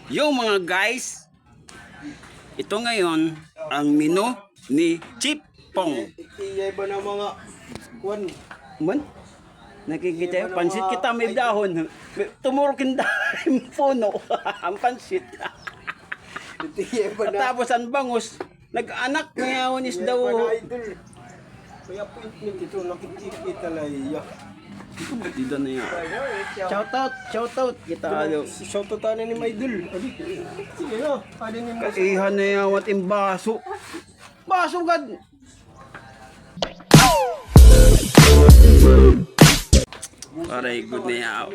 Yo mga guys, ito ngayon ang menu ni Chip Pong. Iyay ba ng mga kuwan? Man, nakikita yung pansit kita may dahon. Tumurukin dahon puno ang pansit. Iyay ba na? Tapos ang bangus, nag-anak ngayon is daw. Idol. May appointment ito, nakikita lang iya. Dito na yan. Shout out kita alo. Shoutout tayo ni Maidol. Adi, sige na. Adi ni Mas. Kaihan na yan wat yung baso. Baso gad. Aray, good na yaw.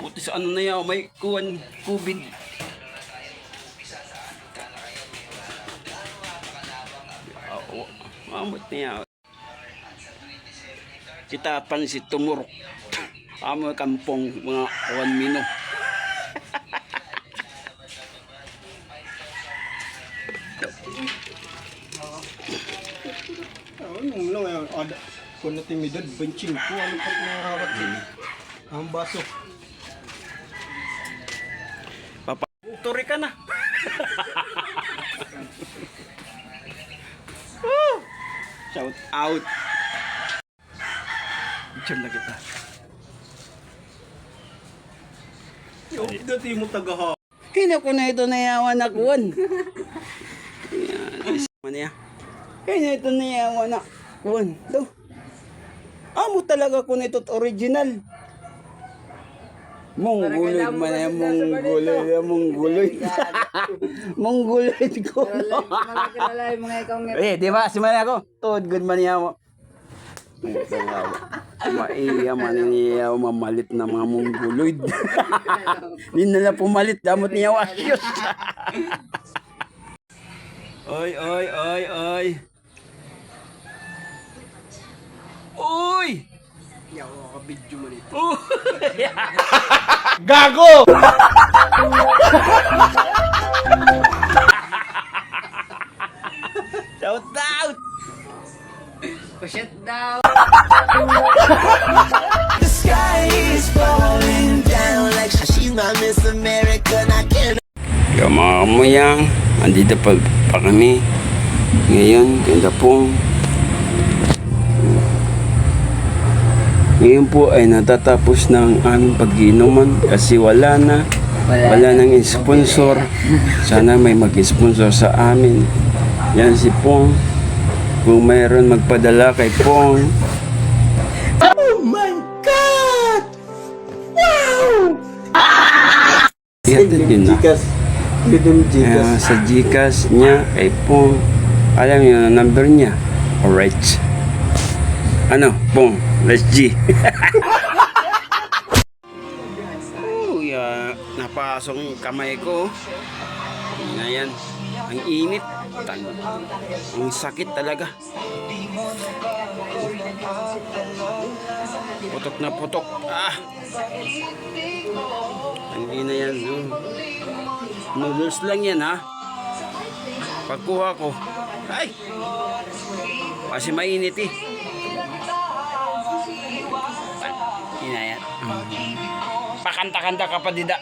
Puti sa ano na yaw, may kuwan, COVID. Mamot na yaw. Kita pansit tumurok. Amo kampong mga 1 mino. Ano lang yan? Ada. Kung natin midad, benching ko. Ano pa nakakawat din? Ang baso. Papa, turi ka na. Shout out. Diyan na kita. Yung dati mo tagaha. Kaya ko na ito nayawan na kuwan. Yan. Kaya ito nayawan na kuwan. Do. Amo talaga ko na ito't original. Mongguloid man yan, mongguloid. Mongguloid ko. Eh, di ba? Si man ako. Tuod good man yan mo. Maiya man niya mamalit na mga mongguloid. Hindi nila pumalit. Damot niya wasyos. Oy. Uy! Yaw, ka-video mo nito. Gago! Shout out! Shut down. The sky is falling down like she's my Miss America. And I can't. Yung mga kamuyang, andito pa kami. Ngayon, ganda pong. Ngayon po ay natatapos ng aming pag-iinuman kasi wala nang sponsor. Sana may mag-sponsor sa amin. Yan si Pong. Kung mayroon magpadala kay Pong. Oh my God! Wow! Ihatid yun na. Gcash. Hidden Gcash. Sa Gcash niya kay Pong. Alam niyo na number niya. Alright. Ano? Pong. Let's G. Napasok ang kamay ko. Ngayon. Ang init. Ang sakit talaga. Putok na putok. Hindi na yan. Noodles lang yan ha. Pagkuha ko. Ay! Kasi mainit eh. Inayat. Pakanta-kanta ka pa dida.